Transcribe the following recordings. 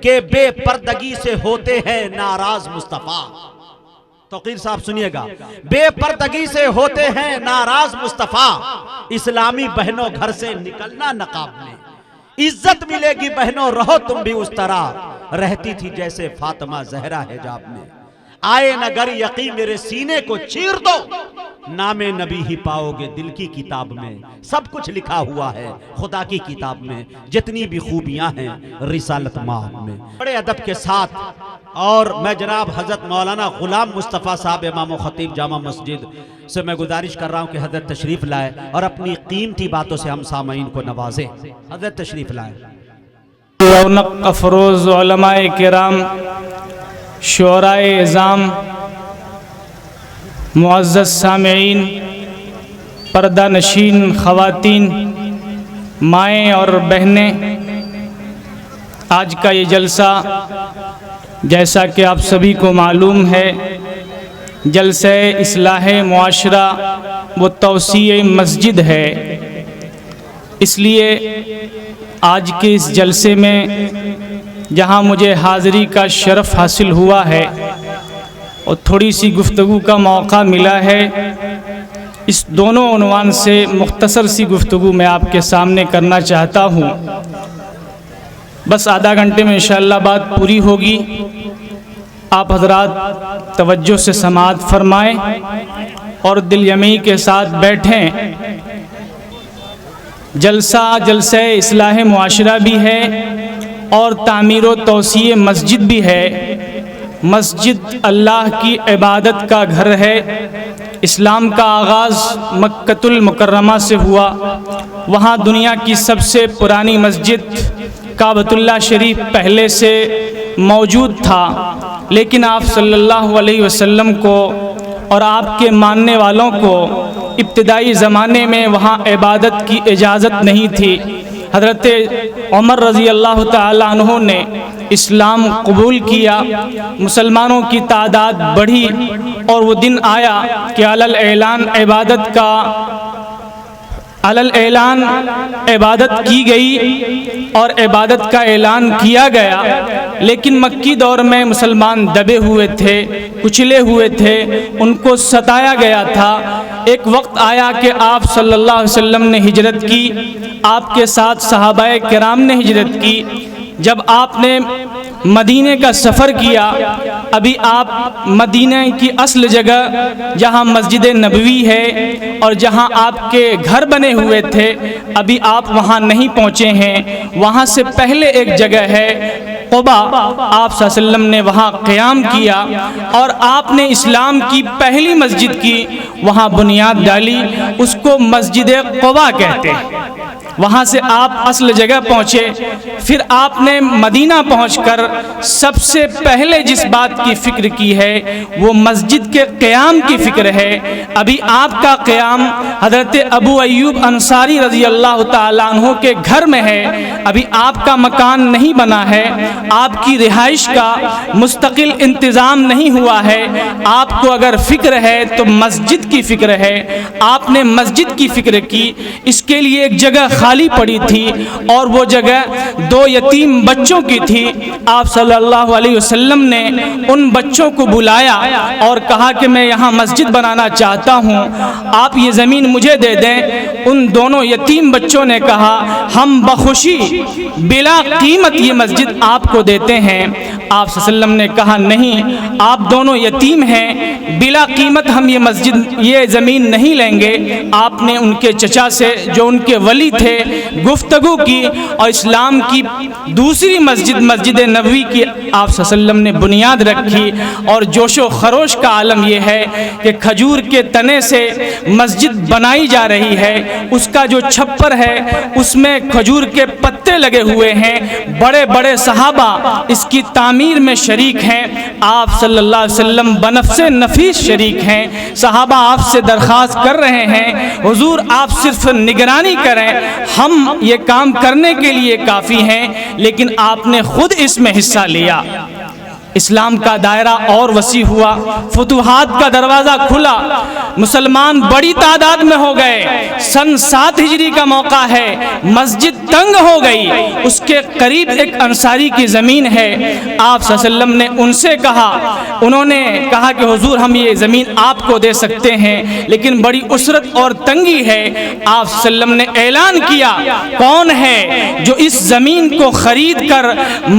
کہ بے پردگی سے ہوتے ہیں ناراض مصطفیٰ۔ توقیر صاحب سنیے گا، بے پردگی سے ہوتے ہیں ناراض مصطفیٰ، اسلامی بہنوں گھر سے نکلنا نقاب میں، عزت ملے گی بہنوں رہو تم بھی اس طرح رہتی تھی جیسے فاطمہ زہرا حجاب میں۔ آئے نگر یقین میرے سینے کو چیر دو، نام نبی ہی پاؤ گے دل کی کتاب میں، سب کچھ لکھا ہوا ہے خدا کی کتاب میں، جتنی بھی خوبیاں ہیں رسالت مآب میں۔ بڑے ادب کے ساتھ اور میں جناب حضرت مولانا غلام مصطفیٰ صاحب امام و خطیب جامع مسجد سے میں گزارش کر رہا ہوں کہ حضرت تشریف لائے اور اپنی قیمتی باتوں سے ہم سامعین کو نوازیں۔ حضرت تشریف لائے۔ رونق افروز علماء کرام، شعراء اعظام، معزز سامعین، پردہ نشین خواتین، مائیں اور بہنیں، آج کا یہ جلسہ جیسا کہ آپ سبھی کو معلوم ہے جلسہ اصلاح معاشرہ و توسیع مسجد ہے، اس لیے آج کے اس جلسے میں جہاں مجھے حاضری کا شرف حاصل ہوا ہے اور تھوڑی سی گفتگو کا موقع ملا ہے، اس دونوں عنوان سے مختصر سی گفتگو میں آپ کے سامنے کرنا چاہتا ہوں۔ بس آدھا گھنٹے میں انشاءاللہ بات پوری ہوگی، آپ حضرات توجہ سے سماعت فرمائیں اور دل جمعی کے ساتھ بیٹھیں۔ جلسہ اصلاح معاشرہ بھی ہے اور تعمیر و توسیع مسجد بھی ہے۔ مسجد اللہ کی عبادت کا گھر ہے، اسلام کا آغاز مکۃ المکرمہ سے ہوا، وہاں دنیا کی سب سے پرانی مسجد کعبۃ اللہ شریف پہلے سے موجود تھا، لیکن آپ صلی اللہ علیہ وسلم کو اور آپ کے ماننے والوں کو ابتدائی زمانے میں وہاں عبادت کی اجازت نہیں تھی۔ حضرت عمر رضی اللہ تعالی عنہ نے اسلام قبول کیا، مسلمانوں کی تعداد بڑھی اور وہ دن آیا کہ اعلان عبادت کی گئی اور عبادت کا اعلان کیا گیا، لیکن مکی دور میں مسلمان دبے ہوئے تھے، کچلے ہوئے تھے، ان کو ستایا گیا تھا۔ ایک وقت آیا کہ آپ صلی اللہ علیہ وسلم نے ہجرت کی، آپ کے ساتھ صحابہ کرام نے ہجرت کی۔ جب آپ نے مدینے کا سفر کیا، ابھی آپ مدینہ کی اصل جگہ جہاں مسجد نبوی ہے اور جہاں آپ کے گھر بنے ہوئے تھے، ابھی آپ وہاں نہیں پہنچے ہیں۔ وہاں سے پہلے ایک جگہ ہے قباء، آپ صلی اللہ علیہ وسلم نے وہاں قیام کیا اور آپ نے اسلام کی پہلی مسجد کی وہاں بنیاد ڈالی، اس کو مسجد قباء کہتے ہیں۔ وہاں سے آپ اصل جگہ پہنچے، پھر آپ نے مدینہ پہنچ کر سب سے پہلے جس بات کی فکر کی ہے وہ مسجد کے قیام کی فکر ہے۔ ابھی آپ کا قیام حضرت ابو ایوب انصاری رضی اللہ تعالیٰ عنہ کے گھر میں ہے، ابھی آپ کا مکان نہیں بنا ہے، آپ کی رہائش کا مستقل انتظام نہیں ہوا ہے۔ آپ کو اگر فکر ہے تو مسجد کی فکر ہے، آپ نے مسجد کی فکر کی، اس کے لیے ایک جگہ خالی پڑی تھی اور وہ جگہ 2 یتیم بچوں کی تھی۔ آپ صلی اللہ علیہ وسلم نے ان بچوں کو بلایا اور کہا کہ میں یہاں مسجد بنانا چاہتا ہوں، آپ یہ زمین مجھے دے دیں۔ ان دونوں یتیم بچوں نے کہا ہم بخوشی بلا قیمت یہ مسجد آپ کو دیتے ہیں۔ آپ صلی اللہ علیہ وسلم نے کہا نہیں، آپ دونوں یتیم ہیں، بلا قیمت ہم یہ زمین نہیں لیں گے۔ آپ نے ان کے چچا سے جو ان کے ولی تھے گفتگو کی اور اسلام کی دوسری مسجد نبوی کی آپ صلی اللہ علیہ وسلم نے بنیاد رکھی۔ اور جوش و خروش کا عالم یہ ہے کہ کھجور کے تنے سے مسجد بنائی جا رہی ہے، اس کا جو چھپر ہے اس میں کھجور کے پتے لگے ہوئے ہیں، بڑے بڑے صحابہ اس کی تعمیر تعمیر میں شریک ہیں، آپ صلی اللہ علیہ وسلم بنفس نفیس شریک ہیں۔ صحابہ آپ سے درخواست کر رہے ہیں حضور آپ صرف نگرانی کریں، ہم یہ کام کرنے کے لیے کافی ہیں، لیکن آپ نے خود اس میں حصہ لیا۔ اسلام کا دائرہ اور وسیع ہوا، فتوحات کا دروازہ کھلا، مسلمان بڑی تعداد میں ہو گئے۔ سن 7 ہجری کا موقع ہے، مسجد تنگ ہو گئی، اس کے قریب ایک انصاری کی زمین ہے، آپ صلی اللہ علیہ وسلم نے ان سے کہا، انہوں نے کہا کہ حضور ہم یہ زمین آپ کو دے سکتے ہیں لیکن بڑی اسرت اور تنگی ہے۔ آپ صلی اللہ علیہ وسلم نے اعلان کیا کون ہے جو اس زمین کو خرید کر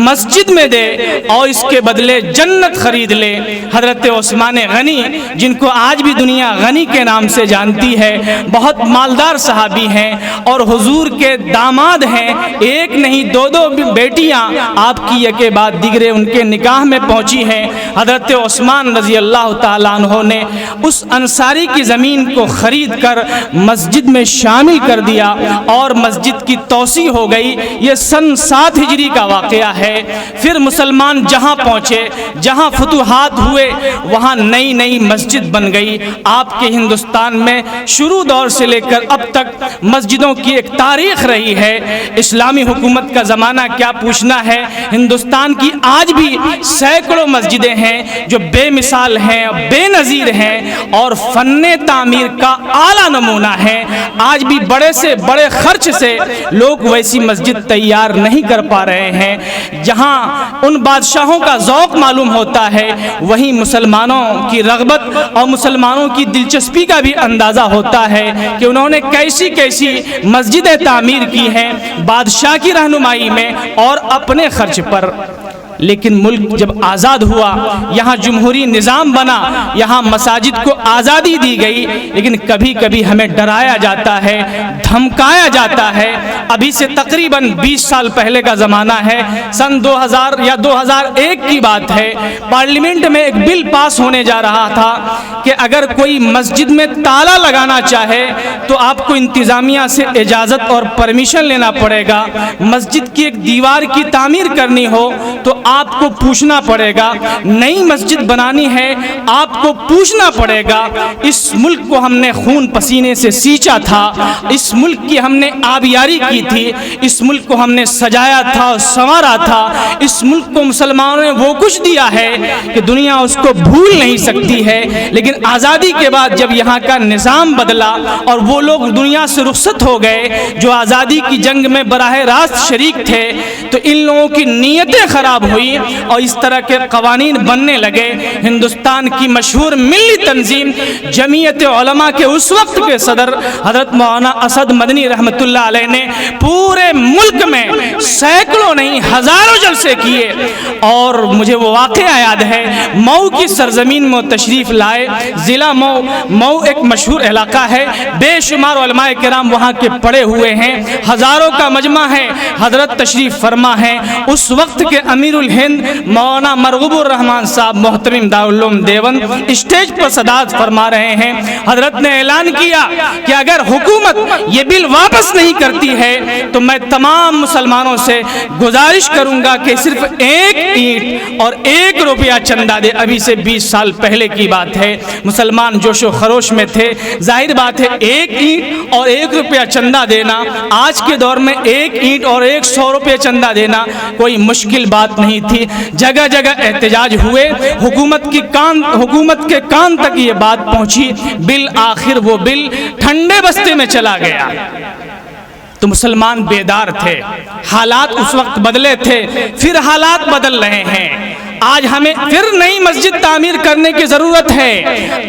مسجد میں دے اور اس کے بدلے جنت خرید لے؟ حضرت عثمان غنی، جن کو آج بھی دنیا غنی کے نام سے جانتی ہے، بہت مالدار صحابی ہیں اور حضور کے داماد ہیں، ایک نہیں دو بیٹیاں آپ کی یکے بعد دیگرے ان کے نکاح میں پہنچی ہیں۔ حضرت عثمان رضی اللہ تعالیٰ عنہ نے اس انصاری کی زمین کو خرید کر مسجد میں شامل کر دیا اور مسجد کی توسیع ہو گئی۔ یہ سن 7 ہجری کا واقعہ ہے۔ پھر مسلمان جہاں پہنچے، جہاں فتوحات ہوئے، وہاں نئی نئی مسجد بن گئی۔ آپ کے ہندوستان میں شروع دور سے لے کر اب تک مسجدوں کی ایک تاریخ رہی ہے۔ اسلامی حکومت کا زمانہ کیا پوچھنا ہے، ہندوستان کی آج بھی سینکڑوں مسجدیں ہیں جو بے مثال ہیں، بے نظیر ہیں اور فن تعمیر کا اعلیٰ نمونہ ہیں۔ آج بھی بڑے سے بڑے خرچ سے لوگ ویسی مسجد تیار نہیں کر پا رہے ہیں۔ جہاں ان بادشاہوں کا ذوق معلوم ہوتا ہے، وہیں مسلمانوں کی رغبت اور مسلمانوں کی دلچسپی کا بھی اندازہ ہوتا ہے کہ انہوں نے کیسی کیسی مسجدیں تعمیر کی ہیں بادشاہ کی رہنمائی میں اور اپنے خرچ پر۔ لیکن ملک جب آزاد ہوا، یہاں جمہوری نظام بنا، یہاں مساجد کو آزادی دی گئی، لیکن کبھی کبھی ہمیں ڈرایا جاتا ہے، دھمکایا جاتا ہے۔ ابھی سے تقریباً 20 سال پہلے کا زمانہ ہے، سن 2000 یا 2001 کی بات ہے، پارلیمنٹ میں ایک بل پاس ہونے جا رہا تھا کہ اگر کوئی مسجد میں تالا لگانا چاہے تو آپ کو انتظامیہ سے اجازت اور پرمیشن لینا پڑے گا۔ مسجد کی ایک دیوار کی تعمیر کرنی ہو تو آپ کو پوچھنا پڑے گا، نئی مسجد بنانی ہے آپ کو پوچھنا پڑے گا۔ اس ملک کو ہم نے خون پسینے سے سینچا تھا، اس ملک کی ہم نے آبیاری کی تھی، اس ملک کو ہم نے سجایا تھا اور سنوارا تھا، اس ملک کو مسلمانوں نے وہ کچھ دیا ہے کہ دنیا اس کو بھول نہیں سکتی ہے۔ لیکن آزادی کے بعد جب یہاں کا نظام بدلا اور وہ لوگ دنیا سے رخصت ہو گئے جو آزادی کی جنگ میں براہ راست شریک تھے، تو ان لوگوں کی نیتیں خراب ہوئی اور اس طرح کے قوانین بننے لگے۔ ہندوستان کی مشہور ملی تنظیم جمعیت علماء کے اس وقت کے صدر حضرت مولانا اسد مدنی رحمۃ اللہ علیہ نے پورے ملک میں سینکڑوں نہیں ہزاروں جلسے کیے، اور مجھے وہ واقعہ یاد ہے، مئو کی سرزمین میں تشریف لائے۔ ضلع مئو ایک مشہور علاقہ ہے، بے شمار علماء کرام وہاں کے پڑے ہوئے ہیں، ہزاروں کا مجمع ہے، حضرت تشریف فرما ہے۔ اس وقت کے امیر الہند مولانا مرغوب الرحمان صاحب محترم دارالعلوم دیوبند اسٹیج پر صدارت فرما رہے ہیں۔ حضرت نے اعلان کیا کہ اگر حکومت یہ بل واپس نہیں کرتی ہے تو میں تمام مسلمانوں سے گزارش کروں گا کہ صرف 1 اینٹ اور 1 روپیہ چندہ دے۔ ابھی سے 20 سال پہلے کی بات ہے، مسلمان جوش و خروش میں تھے۔ ظاہر بات ہے 1 اینٹ اور 1 روپیہ چندہ دینا آج کے دور میں 1 اینٹ اور 100 روپے چندہ دینا کوئی مشکل بات نہیں تھی۔ جگہ جگہ احتجاج ہوئے، حکومت کے کان تک یہ بات پہنچی، بالآخر وہ بل ٹھنڈے بستے میں چلا گیا۔ تو مسلمان بیدار تھے، حالات اس وقت بدلے تھے، پھر حالات بدل رہے ہیں۔ آج ہمیں پھر نئی مسجد تعمیر کرنے کی ضرورت ہے۔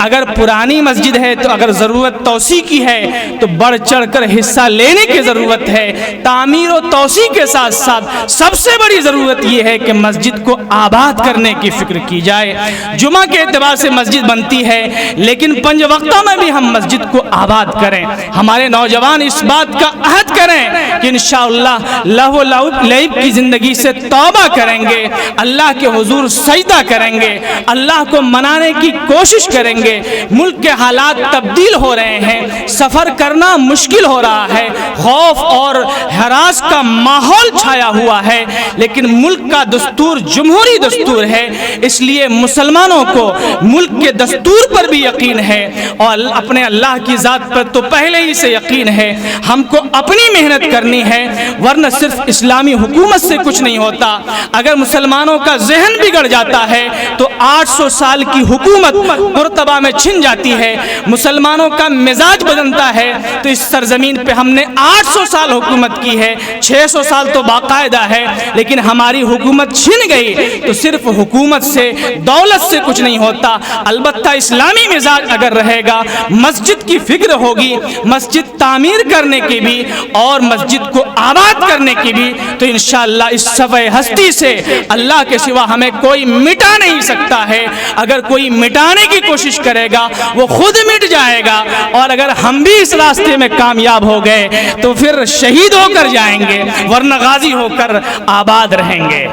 اگر پرانی مسجد ہے تو اگر ضرورت توسیع کی ہے تو بڑھ چڑھ کر حصہ لینے کی ضرورت ہے۔ تعمیر و توسیع کے ساتھ ساتھ سب سے بڑی ضرورت یہ ہے کہ مسجد کو آباد کرنے کی فکر کی جائے۔ جمعہ کے اعتبار سے مسجد بنتی ہے، لیکن 5 وقتوں میں بھی ہم مسجد کو آباد کریں۔ ہمارے نوجوان اس بات کا عہد کریں کہ انشاءاللہ لہو و لعب کی زندگی سے توبہ کریں گے، اللہ کے حضور حضور سجدہ کریں گے، اللہ کو منانے کی کوشش کریں گے۔ ملک کے حالات تبدیل ہو رہے ہیں، سفر کرنا مشکل ہو رہا ہے، خوف اور ہراس کا ماحول چھایا ہوا ہے، لیکن ملک کا دستور جمہوری دستور ہے، اس لیے مسلمانوں کو ملک کے دستور پر بھی یقین ہے اور اپنے اللہ کی ذات پر تو پہلے ہی سے یقین ہے۔ ہم کو اپنی محنت کرنی ہے، ورنہ صرف اسلامی حکومت سے کچھ نہیں ہوتا۔ اگر مسلمانوں کا ذہن بگڑ جاتا ہے تو 800 سال کی حکومت مرتبہ میں چھن جاتی ہے۔ مسلمانوں کا مزاج بدلتا ہے تو اس سرزمین پہ ہم نے 800 سال حکومت کی ہے، 600 سال تو باقاعدہ ہے، لیکن ہماری حکومت چھن گئی تو صرف حکومت سے، دولت سے کچھ نہیں ہوتا۔ البتہ اسلامی مزاج اگر رہے گا، مسجد کی فکر ہوگی، مسجد تعمیر کرنے کی بھی اور مسجد کو آباد کرنے کی بھی، تو انشاءاللہ اس صفحہ ہستی سے اللہ کے سوا ہمیں کوئی مٹا نہیں سکتا ہے۔ اگر کوئی مٹانے کی کوشش کرے گا وہ خود مٹ جائے گا، اور اگر ہم بھی اس راستے میں کامیاب ہو گئے تو پھر شہید ہو کر جائیں گے، ورنہ غازی ہو کر آباد رہیں گے۔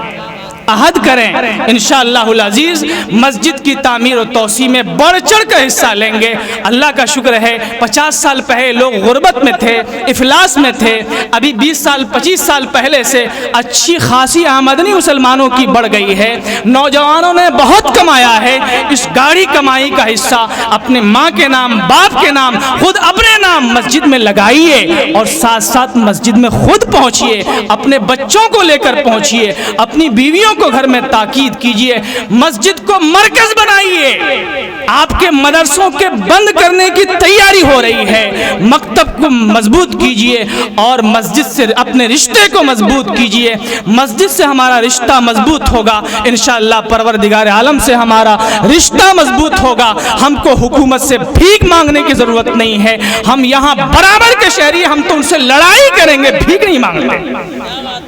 عہد کریں انشاءاللہ العزیز مسجد کی تعمیر و توسیع میں بڑھ چڑھ کر حصہ لیں گے۔ اللہ کا شکر ہے 50 سال پہلے لوگ غربت میں تھے، افلاس میں تھے، ابھی 20 سال 25 سال پہلے سے اچھی خاصی آمدنی مسلمانوں کی بڑھ گئی ہے۔ نوجوانوں نے بہت کمایا ہے، اس گاڑی کمائی کا حصہ اپنے ماں کے نام، باپ کے نام، خود اپنے نام مسجد میں لگائیے، اور ساتھ ساتھ مسجد میں خود پہنچیے، اپنے بچوں کو لے کر پہنچیے، اپنی بیویوں کو گھر میں تاکید کیجئے، مسجد کو مرکز بنائیے۔ آپ کے مدرسوں کے بند کرنے کی تیاری ہو رہی ہے، مکتب کو مضبوط کیجئے اور مسجد سے اپنے رشتے کو مضبوط کیجئے۔ مسجد سے ہمارا رشتہ مضبوط ہوگا، انشاءاللہ پروردگار عالم سے ہمارا رشتہ مضبوط ہوگا۔ ہم کو حکومت سے بھیک مانگنے کی ضرورت نہیں ہے، ہم یہاں برابر کے شہری، ہم تو ان سے لڑائی کریں گے، بھیک نہیں مانگتے۔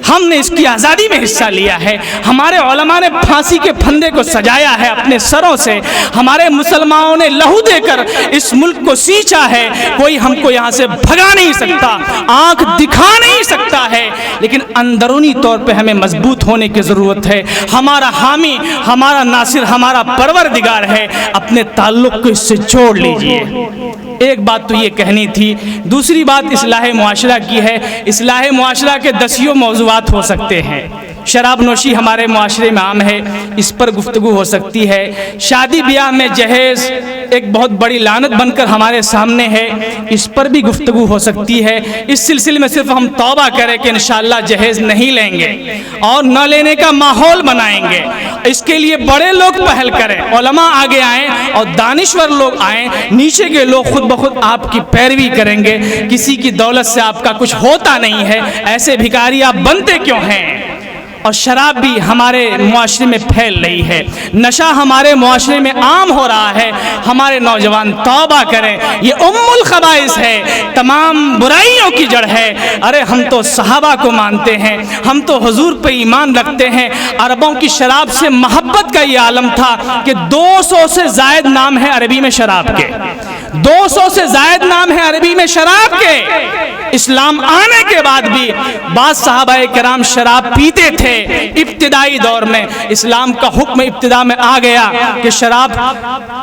ہم نے اس کی آزادی میں حصہ لیا ہے، ہمارے علماء نے پھانسی کے پھندے کو سجایا ہے اپنے سروں سے، ہمارے مسلمانوں نے لہو دے کر اس ملک کو سینچا ہے، کوئی ہم کو یہاں سے بھگا نہیں سکتا، آنکھ دکھا نہیں سکتا ہے، لیکن اندرونی طور پہ ہمیں مضبوط ہونے کی ضرورت ہے۔ ہمارا حامی، ہمارا ناصر، ہمارا پروردگار ہے، اپنے تعلق کو اس سے جوڑ لیجئے۔ ایک بات تو یہ کہنی تھی، دوسری بات اصلاح معاشرہ کی ہے۔ اصلاح معاشرہ کے 10 موضوعات ہو سکتے ہیں۔ شراب نوشی ہمارے معاشرے میں عام ہے، اس پر گفتگو ہو سکتی ہے۔ شادی بیاہ میں جہیز ایک بہت بڑی لعنت بن کر ہمارے سامنے ہے، اس پر بھی گفتگو ہو سکتی ہے۔ اس سلسلے میں صرف ہم توبہ کریں کہ انشاءاللہ جہیز نہیں لیں گے اور نہ لینے کا ماحول بنائیں گے۔ اس کے لیے بڑے لوگ پہل کریں، علماء آگے آئیں اور دانشور لوگ آئیں، نیچے کے لوگ خود بخود آپ کی پیروی کریں گے۔ کسی کی دولت سے آپ کا کچھ ہوتا نہیں ہے، ایسے بھکاری آپ بنتے کیوں ہیں؟ اور شراب بھی ہمارے معاشرے میں پھیل رہی ہے، نشہ ہمارے معاشرے میں عام ہو رہا ہے۔ ہمارے نوجوان توبہ کریں، یہ ام الخبائث ہے، تمام برائیوں کی جڑ ہے۔ ارے ہم تو صحابہ کو مانتے ہیں، ہم تو حضور پہ ایمان رکھتے ہیں۔ عربوں کی شراب سے محبت کا یہ عالم تھا کہ 200 سے زائد نام ہے عربی میں شراب کے، 200 سے زائد نام ہے عربی میں شراب کے۔ اسلام آنے کے بعد بھی بعض صحابہ کرام شراب پیتے تھے۔ ابتدائی دور میں اسلام کا حکم ابتدا میں آ گیا کہ شراب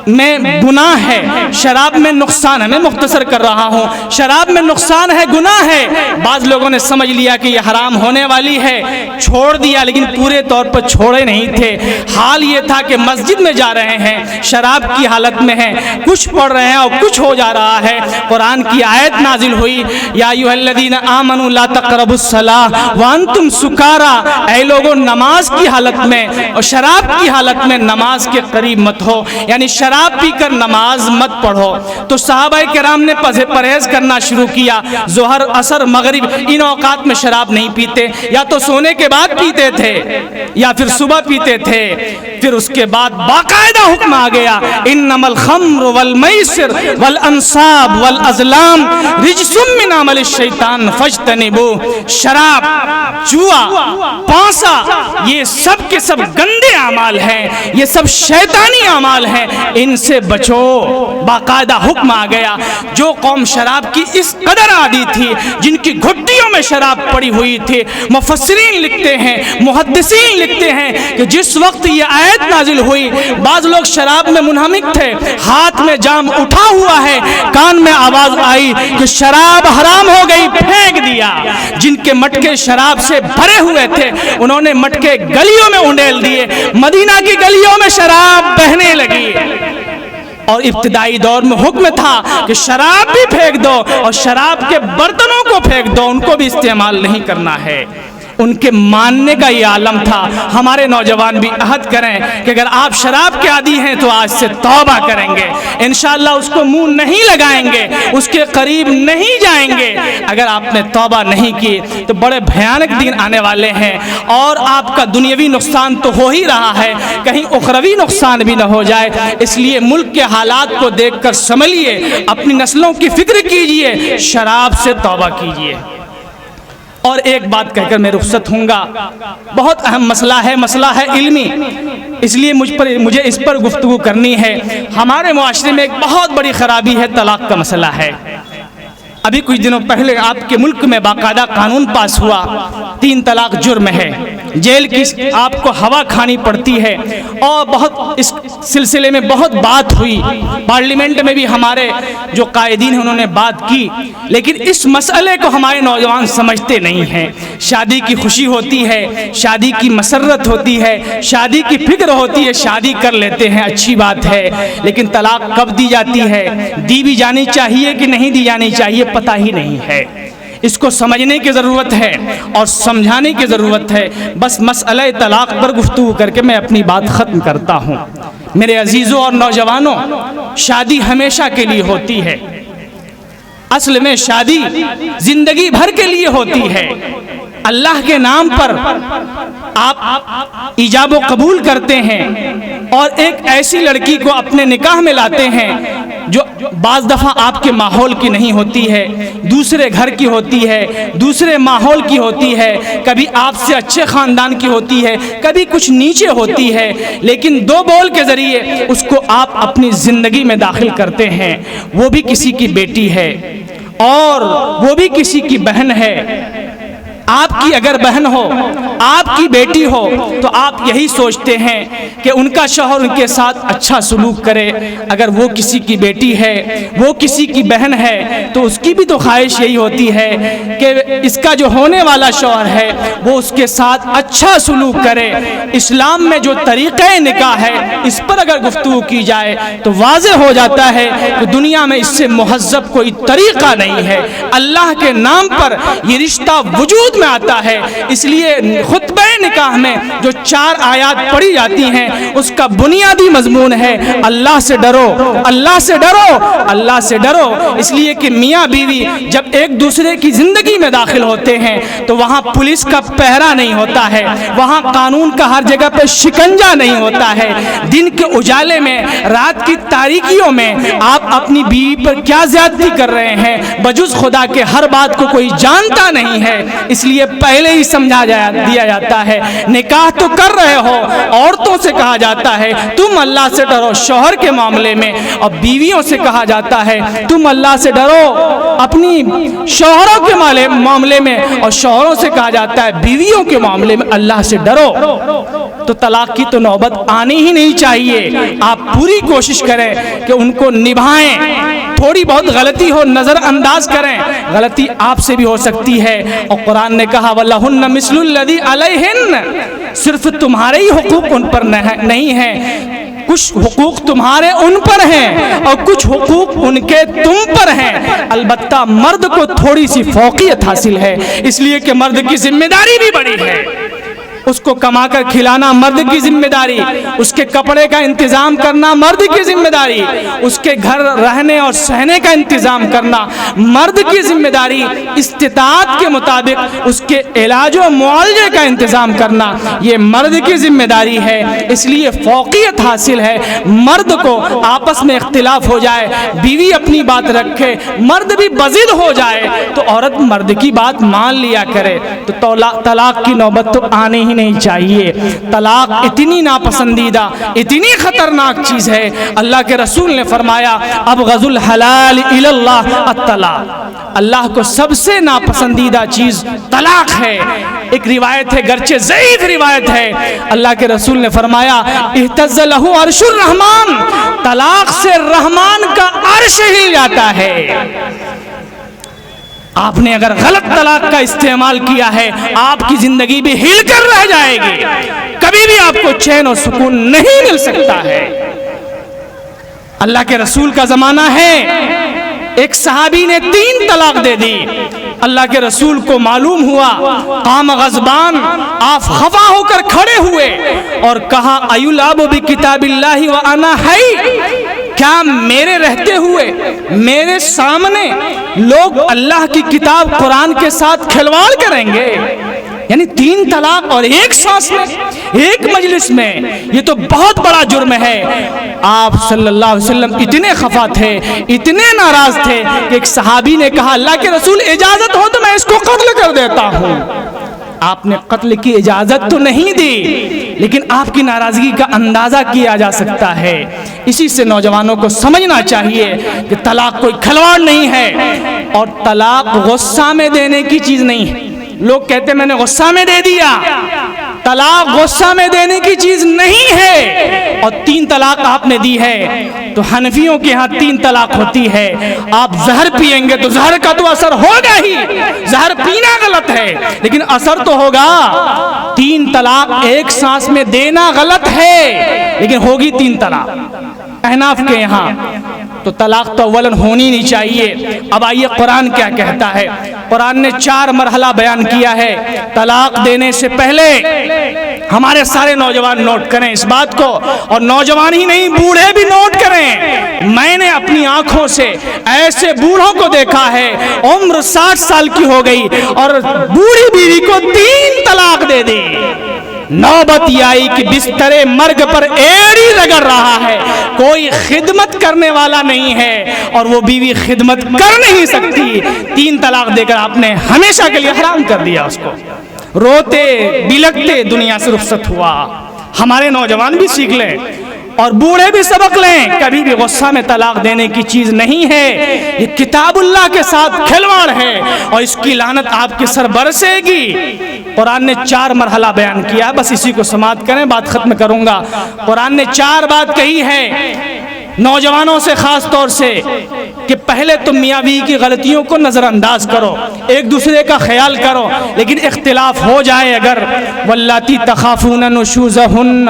میں گناہ ہے، شراب میں نقصان ہے۔ میں مختصر کر رہا ہوں، شراب میں نقصان ہے، گناہ ہے۔ بعض لوگوں نے سمجھ لیا کہ یہ حرام ہونے والی ہے، چھوڑ دیا، لیکن پورے طور پر چھوڑے نہیں تھے۔ حال یہ تھا کہ مسجد میں جا رہے ہیں، شراب کی حالت میں ہیں، کچھ پڑھ رہے ہیں اور کچھ ہو جا رہا ہے۔ قرآن کی آیت نازل ہوئی، یا ایھا الذین آمنوا لا تقربوا الصلاۃ وانتم سکارا، اے لوگوں نماز کی حالت میں اور شراب کی حالت میں نماز کے قریب مت ہو، یعنی شراب پی کر نماز مت پڑھو۔ تو صحابہ کرام نے پرہیز کرنا شروع کیا، ظہر، عصر، مغرب ان اوقات میں شراب نہیں پیتے، یا تو سونے کے بعد پیتے تھے یا پھر صبح پیتے تھے۔ پھر اس کے بعد باقاعدہ حکم آ گیا انما الخمر والمیسر والانصاب والازلام رجس من عمل الشیطان فاجتنبوہ. شراب، جوا، پانسا، یہ سب کے سب گندے اعمال ہیں، یہ سب شیطانی اعمال ہیں، ان سے بچو. باقاعدہ حکم آ گیا. جو قوم شراب کی اس قدر عادی تھی، جن کی گھٹیوں میں شراب پڑی ہوئی تھی، مفسرین لکھتے ہیں، محدثین لکھتے ہیں کہ جس وقت یہ آیت نازل ہوئی بعض لوگ شراب میں منہمک تھے، ہاتھ میں جام اٹھا ہوا ہے، کان میں آواز آئی کہ شراب حرام ہو گئی، پھینک دیا. جن کے مٹکے شراب سے بھرے ہوئے تھے انہوں نے مٹکے گلیوں میں انڈیل دیے. مدینہ کی گلیوں میں شراب بہنے لگی. اور ابتدائی دور میں حکم تھا کہ شراب بھی پھینک دو اور شراب کے برتنوں کو پھینک دو، ان کو بھی استعمال نہیں کرنا ہے. ان کے ماننے کا یہ عالم تھا. ہمارے نوجوان بھی عہد کریں کہ اگر آپ شراب کے عادی ہیں تو آج سے توبہ کریں گے، انشاءاللہ اس کو منہ نہیں لگائیں گے، اس کے قریب نہیں جائیں گے. اگر آپ نے توبہ نہیں کی تو بڑے بھیانک دن آنے والے ہیں، اور آپ کا دنیاوی نقصان تو ہو ہی رہا ہے، کہیں اخروی نقصان بھی نہ ہو جائے. اس لیے ملک کے حالات کو دیکھ کر سنبھلیے، اپنی نسلوں کی فکر کیجئے، شراب سے توبہ کیجئے. اور ایک بات کہہ کر میں رخصت ہوں گا. بہت اہم مسئلہ ہے علمی، اس لیے مجھے اس پر گفتگو کرنی ہے. ہمارے معاشرے میں ایک بہت بڑی خرابی ہے، طلاق کا مسئلہ ہے. ابھی کچھ دنوں پہلے آپ کے ملک میں باقاعدہ قانون پاس ہوا، 3 طلاق جرم ہے، جیل کی آپ کو ہوا کھانی پڑتی ہے. اور بہت اس سلسلے میں بہت بات ہوئی، پارلیمنٹ میں بھی ہمارے جو قائدین ہیں انہوں نے بات کی، لیکن اس مسئلے کو ہمارے نوجوان سمجھتے نہیں ہیں. شادی کی خوشی ہوتی ہے، شادی کی مسرت ہوتی ہے، شادی کی فکر ہوتی ہے، شادی کر لیتے ہیں، اچھی بات ہے، لیکن طلاق کب دی جاتی ہے، دی بھی جانی چاہیے کہ نہیں دی جانی چاہیے، پتہ ہی نہیں ہے. اس کو سمجھنے کی ضرورت ہے اور سمجھانے کی ضرورت ہے. بس مسئلہ طلاق پر گفتگو کر کے میں اپنی بات ختم کرتا ہوں. میرے عزیزوں اور نوجوانوں، شادی ہمیشہ کے لیے ہوتی ہے. اصل میں شادی زندگی بھر کے لیے ہوتی ہے. اللہ کے نام پر آپ ایجاب و قبول کرتے ہیں اور ایک ایسی لڑکی کو اپنے نکاح میں لاتے ہیں جو بعض دفعہ آپ کے ماحول کی نہیں ہوتی ہے، دوسرے گھر کی ہوتی ہے، دوسرے ماحول کی ہوتی ہے، کبھی آپ سے اچھے خاندان کی ہوتی ہے، کبھی کچھ نیچے ہوتی ہے، لیکن 2 بول کے ذریعے اس کو آپ اپنی زندگی میں داخل کرتے ہیں. وہ بھی کسی کی بیٹی ہے اور وہ بھی کسی کی بہن ہے. آپ کی اگر بہن ہو، آپ کی بیٹی ہو، تو آپ یہی سوچتے ہیں کہ ان کا شوہر ان کے ساتھ اچھا سلوک کرے. اگر وہ کسی کی بیٹی ہے، وہ کسی کی بہن ہے، تو اس کی بھی تو خواہش یہی ہوتی ہے کہ اس کا جو ہونے والا شوہر ہے وہ اس کے ساتھ اچھا سلوک کرے. اسلام میں جو طریقہ نکاح ہے اس پر اگر گفتگو کی جائے تو واضح ہو جاتا ہے کہ دنیا میں اس سے مہذب کوئی طریقہ نہیں ہے. اللہ کے نام پر یہ رشتہ وجود میں آتا ہے. اس لیے خطبہ نکاح میں جو 4 آیات پڑھی جاتی ہیں اس کا بنیادی مضمون ہے اللہ سے ڈرو، اللہ سے ڈرو، اللہ سے ڈرو. اس لیے کہ میاں بیوی جب ایک دوسرے کی زندگی میں داخل ہوتے ہیں تو وہاں پولیس کا پہرا نہیں ہوتا ہے، وہاں قانون کا ہر جگہ پہ شکنجہ نہیں ہوتا ہے. دن کے اجالے میں، رات کی تاریکیوں میں آپ اپنی بیوی پر کیا زیادتی کر رہے ہیں بجز خدا کے ہر بات کو کوئی جانتا نہیں ہے. اس لیے پہلے ہی سمجھا دیا جاتا ہے. نکاح تو کر رہے ہو، عورتوں سے کہا جاتا ہے تم اللہ سے ڈرو شوہر کے معاملے میں، اور بیویوں سے کہا جاتا ہے تم اللہ سے ڈرو اپنی شوہروں کے معاملے میں، اور شوہروں سے کہا جاتا ہے بیویوں کے معاملے میں اللہ سے ڈرو. تو طلاق کی تو نوبت آنی ہی نہیں چاہیے. آپ پوری کوشش کریں کہ ان کو نبھائیں. تھوڑی بہت غلطی ہو نظر انداز کریں، غلطی آپ سے بھی ہو سکتی ہے. اور قرآن نے کہا وَلَهُنَّ مِثْلُ الَّذِي عَلَيْهِنَّ، صرف تمہارے ہی حقوق ان پر نہیں ہیں، کچھ حقوق تمہارے ان پر ہیں اور کچھ حقوق ان کے تم پر ہیں. البتہ مرد کو تھوڑی سی فوقیت حاصل ہے، اس لیے کہ مرد کی ذمہ داری بھی بڑی ہے. اس کو کما کر کھلانا مرد کی ذمہ داری، اس کے کپڑے کا انتظام کرنا مرد کی ذمہ داری، اس کے گھر رہنے اور سہنے کا انتظام کرنا مرد کی ذمہ داری، استطاعت کے مطابق اس کے علاج و معالجے کا انتظام کرنا یہ مرد کی ذمہ داری ہے۔ اس لیے فوقیت حاصل ہے، مرد کو آپس میں اختلاف ہو جائے، بیوی اپنی بات رکھے، مرد بھی بضد ہو جائے تو عورت مرد کی بات مان لیا کرے، تو طلاق کی نوبت تو آنے ہی نہیں چاہیے۔ طلاق اتنی ناپسندیدہ، اتنی خطرناک چیز ہے، اللہ کے رسول نے فرمایا ابغض الحلال الی اللہ الطلاق، اللہ کو سب سے ناپسندیدہ چیز طلاق ہے۔ ایک روایت ہے، گرچہ ضعیف روایت ہے، اللہ کے رسول نے فرمایا اہتز لہ عرش الرحمن، طلاق سے رحمان کا عرش ہل جاتا ہے۔ آپ نے اگر غلط طلاق کا استعمال کیا ہے، آپ کی زندگی بھی ہل کر رہ جائے گی، کبھی بھی آپ کو چین اور سکون نہیں مل سکتا ہے۔ اللہ کے رسول کا زمانہ ہے، ایک صحابی نے 3 طلاق دے دی، اللہ کے رسول کو معلوم ہوا، قام غضبان، آپ خفا ہو کر کھڑے ہوئے اور کہا ایلعب بکتاب اللہ وانا حی، کیا میرے رہتے ہوئے میرے سامنے لوگ اللہ کی کتاب قرآن کے ساتھ کھلواڑ کریں گے؟ یعنی 3 طلاق اور ایک سانس میں، ایک مجلس میں، یہ تو بہت بڑا جرم ہے۔ آپ صلی اللہ علیہ وسلم اتنے خفا تھے، اتنے ناراض تھے کہ ایک صحابی نے کہا اللہ کے رسول اجازت ہو تو میں اس کو قتل کر دیتا ہوں۔ آپ نے قتل کی اجازت تو نہیں دی، لیکن آپ کی ناراضگی کا اندازہ کیا جا سکتا ہے۔ اسی سے نوجوانوں کو سمجھنا چاہیے کہ طلاق کوئی کھلواڑ نہیں ہے، اور طلاق غصہ میں دینے کی چیز نہیں ہے۔ لوگ کہتے ہیں میں نے غصہ میں دے دیا، طلاق غصہ میں دینے کی چیز نہیں ہے۔ اور 3 طلاق آپ نے دی ہے تو حنفیوں کے ہاں 3 طلاق ہوتی ہے، آپ زہر پیئیں گے تو زہر کا تو اثر ہوگا ہی، زہر پینا غلط ہے لیکن اثر تو ہوگا۔ 3 طلاق ایک سانس میں دینا غلط ہے لیکن ہوگی 3 طلاق احناف کے یہاں، تو طلاق تو اولن ہونی نہیں چاہیے۔ اب آئیے قرآن کیا کہتا ہے۔ قرآن نے 4 مرحلہ بیان کیا ہے طلاق دینے سے پہلے۔ ہمارے سارے نوجوان نوٹ کریں اس بات کو، اور نوجوان ہی نہیں بوڑھے بھی نوٹ کریں۔ میں نے اپنی آنکھوں سے ایسے بوڑھوں کو دیکھا ہے عمر 60 سال کی ہو گئی اور بوڑھی بیوی کو 3 طلاق دے دی۔ نوبت یہ آئی کہ بستر مرگ پر ایڑی رگڑ رہا ہے، کوئی خدمت کرنے والا نہیں ہے اور وہ بیوی خدمت کر نہیں سکتی۔ 3 طلاق دے کر آپ نے ہمیشہ کے لیے حرام کر دیا اس کو۔ روتے بلکتے دنیا سے رخصت ہوا۔ ہمارے نوجوان بھی سیکھ لیں اور بوڑھے بھی سبق لیں، کبھی بھی غصہ میں طلاق دینے کی چیز نہیں ہے، یہ کتاب اللہ کے ساتھ کھلواڑ ہے اور اس کی لعنت آپ کے سر برسے گی۔ قرآن نے 4 مرحلہ بیان کیا، بس اسی کو سماعت کریں، بات ختم کروں گا۔ قرآن نے 4 بات کہی ہے نوجوانوں سے خاص طور سے کہ پہلے تم میاں بیوی کی غلطیوں کو نظر انداز کرو، ایک دوسرے کا خیال کرو، لیکن اختلاف ہو جائے اگر واللاتی تخافون نشوزہن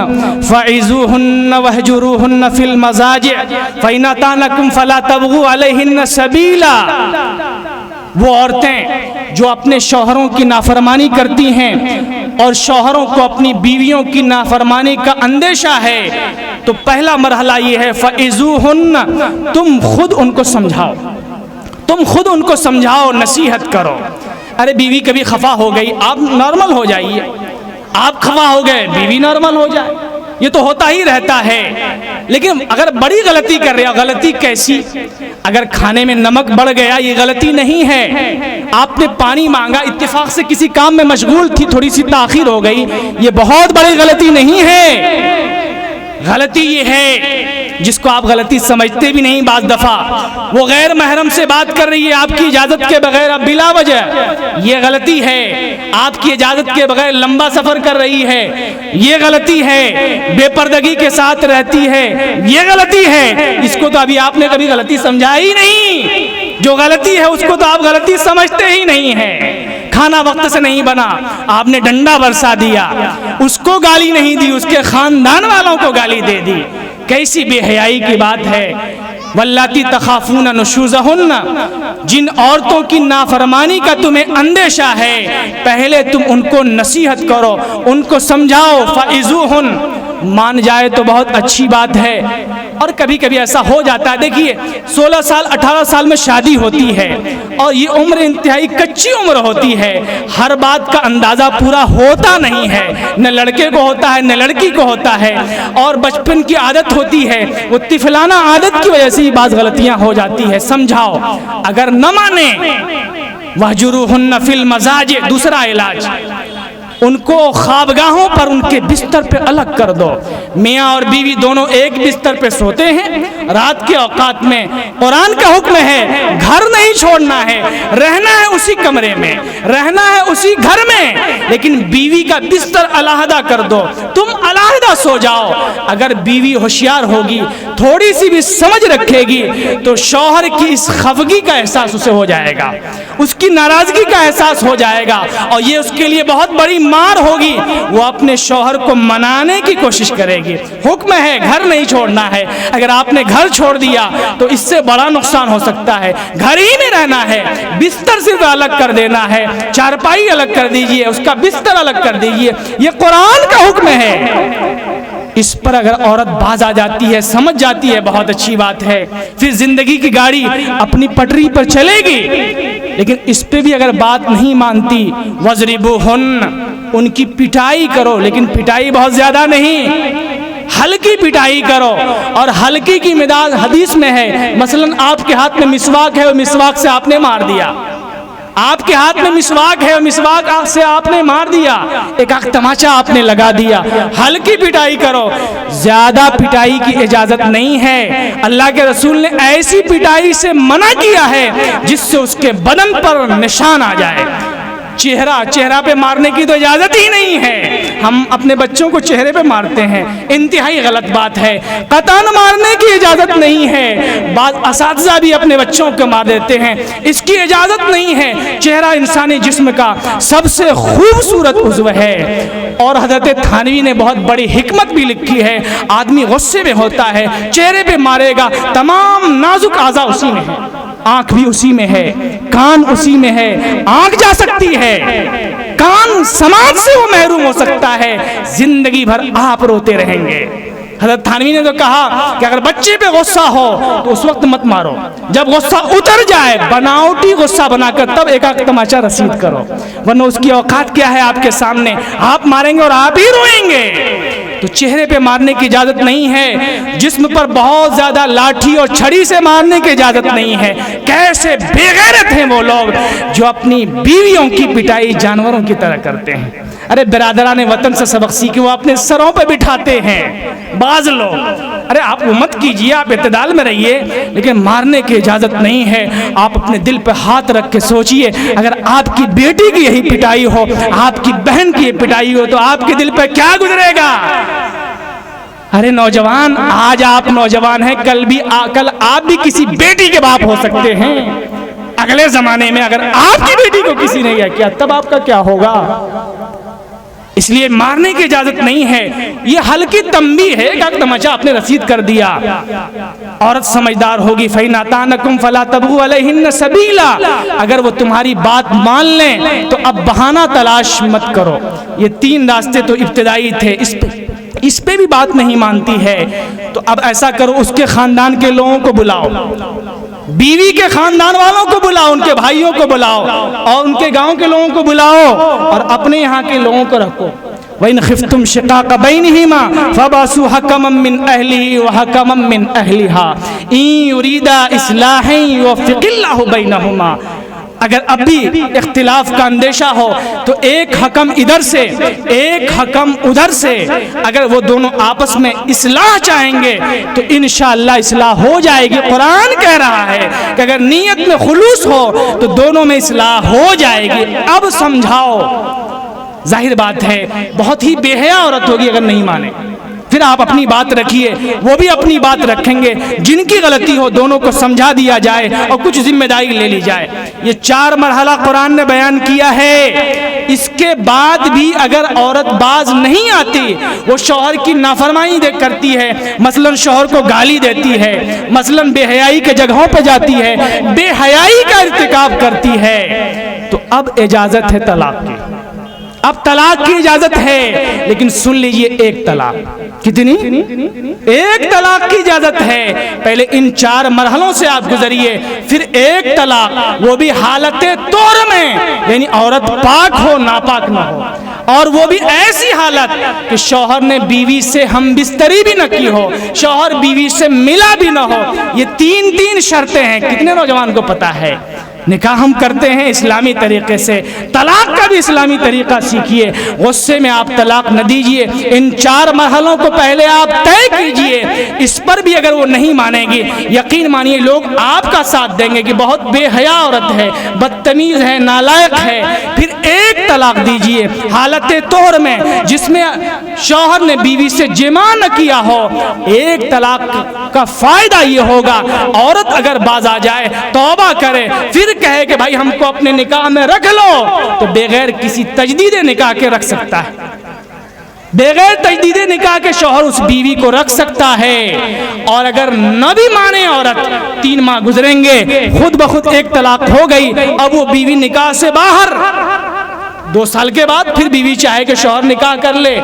فعظوہن وہجروہن فی المضاجع فإن أطعنکم فلا تبغوا علیہن سبیلا۔ وہ عورتیں جو اپنے شوہروں کی نافرمانی کرتی ہیں اور شوہروں کو اپنی بیویوں کی نافرمانی کا اندیشہ ہے تو پہلا مرحلہ یہ ہے فَإِذُوهُنَّ، تم خود ان کو سمجھاؤ، تم خود ان کو سمجھاؤ، نصیحت کرو۔ ارے بیوی کبھی خفا ہو گئی، آپ نارمل ہو جائیے، آپ خفا ہو گئے بیوی نارمل ہو جائے، یہ تو ہوتا ہی رہتا ہے۔ لیکن اگر بڑی غلطی کر رہے، غلطی کیسی؟ اگر کھانے میں نمک بڑھ گیا یہ غلطی نہیں ہے، آپ نے پانی مانگا، اتفاق سے کسی کام میں مشغول تھی، تھوڑی سی تاخیر ہو گئی، یہ بہت بڑی غلطی نہیں ہے۔ غلطی یہ ہے جس کو آپ غلطی سمجھتے بھی نہیں، بعض دفعہ وہ غیر محرم سے بات کر رہی ہے آپ کی اجازت کے بغیر بلا وجہ، یہ غلطی ہے۔ آپ کی اجازت کے بغیر لمبا سفر کر رہی ہے، یہ غلطی ہے۔ بے پردگی کے ساتھ رہتی ہے، یہ غلطی ہے۔ اس کو تو ابھی آپ نے کبھی غلطی سمجھا ہی نہیں، جو غلطی ہے اس کو تو آپ غلطی سمجھتے ہی نہیں ہیں۔ کھانا وقت سے نہیں بنا، آپ نے ڈنڈا برسا دیا، اس کو گالی نہیں دی، اس کے خاندان والوں کو گالی دے دی، کیسی بے حیائی کی بات ہے۔ واللاتی تخافون نشوزہن، جن عورتوں کی نافرمانی کا تمہیں اندیشہ ہے پہلے تم ان کو نصیحت کرو، ان کو سمجھاؤ، فعظوہن، مان جائے تو بہت اچھی بات ہے۔ اور کبھی کبھی ایسا ہو جاتا ہے، دیکھیے 16 سال 18 سال میں شادی ہوتی ہے اور یہ عمر انتہائی کچی عمر ہوتی ہے، ہر بات کا اندازہ پورا ہوتا نہیں ہے، نہ لڑکے کو ہوتا ہے نہ لڑکی کو ہوتا ہے، اور بچپن کی عادت ہوتی ہے، وہ طفلانہ عادت کی وجہ سے ہی بعض غلطیاں ہو جاتی ہے۔ سمجھاؤ، اگر نہ مانے وَاہْجُرُوهُنَّ فِي الْمَضَاجِعِ، دوسرا علاج، ان کو خوابگاہوں پر ان کے بستر پہ الگ کر دو۔ میاں اور بیوی دونوں ایک بستر پہ سوتے ہیں رات کے اوقات میں، قرآن کا حکم ہے گھر نہیں چھوڑنا ہے، رہنا ہے اسی کمرے میں، رہنا ہے اسی گھر میں، لیکن بیوی کا بستر علیحدہ کر دو، تم علیحدہ سو جاؤ۔ اگر بیوی ہوشیار ہوگی، تھوڑی سی بھی سمجھ رکھے گی، تو شوہر کی اس خفگی کا احساس اسے ہو جائے گا، اس کی ناراضگی کا احساس ہو جائے گا، اور یہ اس کے لیے بہت بڑی مار ہوگی، وہ اپنے شوہر کو منانے کی کوشش کرے گی۔ حکم ہے گھر نہیں چھوڑنا ہے، اگر آپ نے گھر چھوڑ دیا تو اس سے بڑا نقصان ہو سکتا ہے۔ گھر ہی میں رہنا ہے، بستر صرف الگ کر دینا ہے، چارپائی الگ کر دیجئے، اس کا بستر الگ کر دیجئے، یہ قرآن کا حکم ہے۔ اس پر اگر عورت باز آ جاتی ہے، سمجھ جاتی ہے، بہت اچھی بات ہے، پھر زندگی کی گاڑی اپنی پٹری پر چلے گی۔ لیکن اس پہ بھی اگر بات نہیں مانتی، وَضْرِبُوهُنَّ، ان کی پٹائی کرو، لیکن پٹائی بہت زیادہ نہیں، ہلکی پٹائی کرو۔ اور ہلکی کی مداد حدیث میں ہے، مثلا آپ کے ہاتھ میں مسواک ہے اور مسواک سے آپ نے مار دیا، آپ کے ہاتھ میں مسواک ہے اور مسواک سے آپ نے مار دیا، ایک آنکھ تماچا آپ نے لگا دیا، ہلکی پٹائی کرو، زیادہ پٹائی کی اجازت نہیں ہے۔ اللہ کے رسول نے ایسی پٹائی سے منع کیا ہے جس سے اس کے بدن پر نشان آ جائے۔ چہرہ پہ مارنے کی تو اجازت ہی نہیں ہے، ہم اپنے بچوں کو چہرے پہ مارتے ہیں، انتہائی غلط بات ہے، قطعاً مارنے کی اجازت نہیں ہے، بعض اساتذہ بھی اپنے بچوں کو مار دیتے ہیں، اس کی اجازت نہیں ہے۔ چہرہ انسانی جسم کا سب سے خوبصورت عضو ہے، اور حضرت تھانوی نے بہت بڑی حکمت بھی لکھی ہے، آدمی غصے میں ہوتا ہے، چہرے پہ مارے گا، تمام نازک اعضاء اسی میں ہے، آنکھ بھی اسی میں ہے، کان اسی میں ہے، آنکھ جا سکتی ہے، کان سماعت سے وہ محروم ہو سکتا ہے، زندگی بھر آپ روتے رہیں گے۔ حضرت تھانوی نے تو کہا کہ اگر بچے پہ غصہ ہو تو اس وقت مت مارو، جب غصہ اتر جائے بناوٹی غصہ بنا کر تب ایک آنکھ تماچا رسید کرو، ورنہ اس کی اوقات کیا ہے آپ کے سامنے، آپ ماریں گے اور آپ ہی روئیں گے۔ تو چہرے پہ مارنے کی اجازت نہیں ہے، جسم پر بہت زیادہ لاٹھی اور چھڑی سے مارنے کی اجازت نہیں ہے۔ کیسے بے غیرت ہیں وہ لوگ جو اپنی بیویوں کی پٹائی جانوروں کی طرح کرتے ہیں۔ ارے برادران وطن سے سبق سیکھیں، وہ اپنے سروں پہ بٹھاتے ہیں بعض لوگ، ارے آپ مت کیجئے، آپ اعتدال میں رہیے، لیکن مارنے کی اجازت نہیں ہے۔ آپ اپنے دل پہ ہاتھ رکھ کے سوچئے، اگر آپ کی بیٹی کی یہی پٹائی ہو، آپ کی بہن کی یہ پٹائی ہو، تو آپ کے دل پہ کیا گزرے گا؟ ارے نوجوان، آج آپ نوجوان ہیں، کل آپ بھی کسی بیٹی کے باپ ہو سکتے ہیں۔ اگلے زمانے میں اگر آپ کی بیٹی کو کسی نے کیا تب آپ کا کیا ہوگا؟ اس لیے مارنے کی اجازت نہیں ہے، یہ ہلکی تنبیہ ہے، ایک تماچا آپ نے رسید کر دیا۔ عورت سمجھدار ہوگی، فَإِنْ أَطَاعْنَكُمْ فَلَا تَبْغُوا عَلَيْهِنَّ سَبِيلًا، اگر وہ تمہاری بات مان لیں تو اب بہانہ تلاش مت کرو۔ یہ 3 راستے تو ابتدائی تھے، اس پہ بھی بات نہیں مانتی ہے تو اب ایسا کرو، اس کے خاندان کے لوگوں کو بلاؤ، بیوی کے خاندان والوں کو بلاؤ، ان کے بھائیوں کو بلاؤ، اور ان کے گاؤں کے لوگوں کو بلاؤ، اور اپنے یہاں کے لوگوں کو رکھو۔ وَإِنْ خِفْتُمْ شِقَاقَ بَيْنِهِمَا فَبَعْثُوا حَكَمًا مِّنْ أَهْلِهِ وَحَكَمًا مِّنْ أَهْلِهَا إِن يُرِيدَا إِصْلَاحًا يُوَفِّقِ اللَّهُ بَيْنَهُمَا۔ اگر اب بھی اختلاف کا اندیشہ ہو تو ایک حکم ادھر سے ایک حکم ادھر سے، اگر وہ دونوں آپس میں اصلاح چاہیں گے تو انشاءاللہ اصلاح ہو جائے گی۔ قرآن کہہ رہا ہے کہ اگر نیت میں خلوص ہو تو دونوں میں اصلاح ہو جائے گی۔ اب سمجھاؤ، ظاہر بات ہے بہت ہی بے حیا عورت ہوگی اگر نہیں مانے، پھر آپ اپنی بات رکھیے، وہ بھی اپنی بات رکھیں گے، جن کی غلطی ہو دونوں کو سمجھا دیا جائے اور کچھ ذمہ داری لے لی جائے۔ یہ 4 مرحلہ قرآن نے بیان کیا ہے۔ اس کے بعد بھی اگر عورت باز نہیں آتی، وہ شوہر کی نافرمانی کرتی ہے، مثلا شوہر کو گالی دیتی ہے، مثلا بے حیائی کے جگہوں پہ جاتی ہے، بے حیائی کا ارتکاب کرتی ہے، تو اب اجازت ہے طلاق کی، اب طلاق کی اجازت ہے۔ لیکن سن لیجئے، ایک طلاق کتنی؟ ایک طلاق کی اجازت ہے۔ پہلے ان 4 مرحلوں سے آپ گزریے، پھر ایک طلاق، وہ بھی حالت طہر میں، یعنی عورت پاک ہو ناپاک نہ ہو، اور وہ بھی ایسی حالت کہ شوہر نے بیوی سے ہم بستری بھی نہ کی ہو، شوہر بیوی سے ملا بھی نہ ہو۔ یہ 3 شرطیں ہیں۔ کتنے نوجوان کو پتا ہے؟ نکاح ہم کرتے ہیں اسلامی طریقے سے، طلاق کا بھی اسلامی طریقہ سیکھیے، غصے میں آپ طلاق نہ دیجئے۔ ان 4 مرحلوں کو پہلے آپ طے کیجئے، اس پر بھی اگر وہ نہیں مانیں گی، یقین مانیے لوگ آپ کا ساتھ دیں گے کہ بہت بے حیا عورت ہے، بدتمیز ہے، نالائق ہے۔ پھر ایک طلاق دیجئے حالت طہر میں، جس میں شوہر نے بیوی سے جماع نہ کیا ہو۔ ایک طلاق کا فائدہ یہ ہوگا، عورت اگر باز آ جائے، توبہ کرے، پھر کہے کہ بھائی ہم کو اپنے نکاح میں رکھ لو، تو بغیر کسی تجدید نکاح کے رکھ سکتا ہے، بغیر تجدید نکاح کے شوہر اس بیوی کو رکھ سکتا ہے۔ اور اگر نہ بھی مانے عورت، 3 ماہ گزریں گے، خود بخود ایک طلاق ہو گئی، اب وہ بیوی نکاح سے باہر، 2 سال کے بعد پھر بیوی چاہے کہ شوہر نکاح کر لے،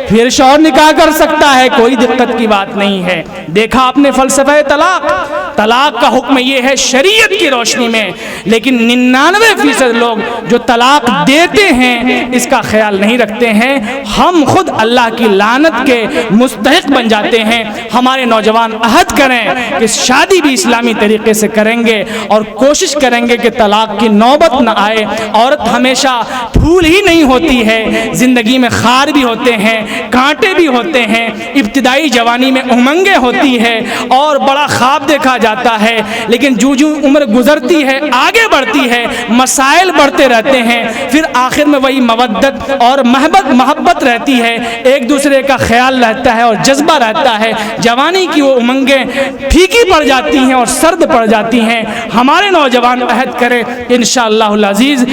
پھر شوہر نکاح کر سکتا ہے، کوئی دقت کی بات نہیں ہے۔ دیکھا آپ نے فلسفہ طلاق، طلاق کا حکم یہ ہے شریعت کی روشنی میں، لیکن 99% لوگ جو طلاق دیتے ہیں اس کا خیال نہیں رکھتے ہیں، ہم خود اللہ کی لعنت کے مستحق بن جاتے ہیں۔ ہمارے نوجوان عہد کریں کہ شادی بھی اسلامی طریقے سے کریں گے اور کوشش کریں گے کہ طلاق کی نوبت نہ آئے۔ عورت ہمیشہ پھول ہی نہیں ہوتی ہے، زندگی میں خار بھی ہوتے ہیں، کانٹے بھی ہوتے ہیں، ابتدائی جوانی میں امنگیں ہوتی ہے اور بڑا خواب دیکھا جاتا ہے، لیکن جو عمر گزرتی ہے آگے بڑھتی ہے، مسائل بڑھتے رہتے ہیں، پھر آخر میں وہی مودت اور محبت رہتی ہے، ایک دوسرے کا خیال رہتا ہے اور جذبہ رہتا ہے۔ جوانی کی وہ امنگیں پھیکی پڑ جاتی ہیں اور سرد پڑ جاتی ہیں۔ ہمارے نوجوان عہد کریں انشاءاللہ العزیز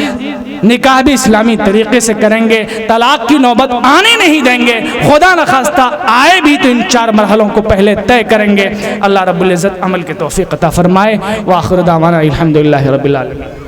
نکاح بھی اسلامی طریقے سے کریں گے، طلاق کی نوبت آنے نہیں دیں گے، خدا نخواستہ آئے بھی تو ان 4 مرحلوں کو پہلے طے کریں گے۔ اللہ رب العزت عمل کے توفیق عطا فرمائے۔ وآخر دعوانا الحمدللہ رب العالمین۔